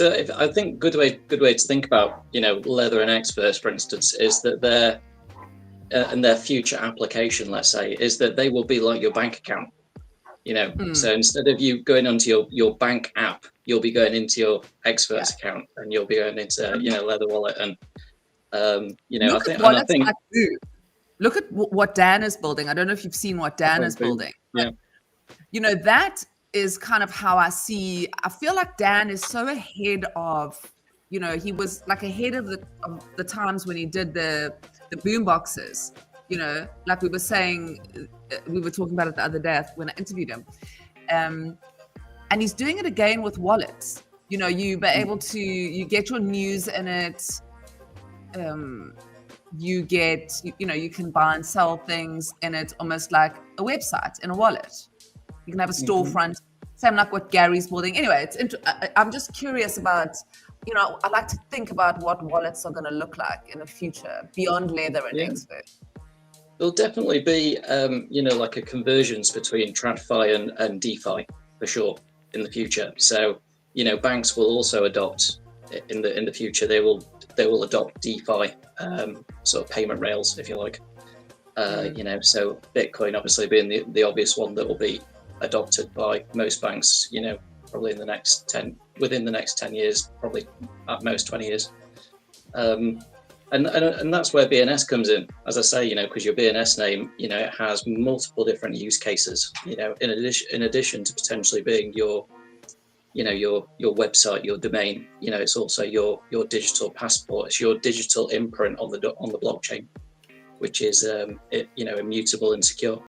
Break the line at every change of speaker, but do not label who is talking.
I think good way to think about, leather and experts, for instance, is that and their future application, let's say, is that they will be like your bank account. So instead of you going onto your bank app, you'll be going into your experts account, and you'll be going into Leather Wallet, and
look at wallets like Boo. Look at what Dan is building. I don't know if you've seen what Dan is building.
Yeah.
That is kind of how I feel like Dan is so ahead of, he was like ahead of the times when he did the boom boxes, like we were saying, we were talking about it the other day when I interviewed him. And he's doing it again with wallets. You be able to, you get your news in it. You get, you can buy and sell things in it, almost like a website in a wallet. You can have a storefront, same like what Gary's building. Anyway, I'm just curious about, I like to think about what wallets are going to look like in the future beyond leather and expert.
There'll definitely be, like a convergence between TradFi and DeFi for sure in the future. So, banks will also adopt in the future. They will adopt DeFi sort of payment rails, if you like. So Bitcoin obviously being the obvious one that will be adopted by most banks. Probably within the next 10 years, probably at most 20 years. And that's where BNS comes in, as I say, because your BNS name, it has multiple different use cases. In addition to potentially being your website, your domain, it's also your digital passport. It's your digital imprint on the blockchain, which is immutable and secure.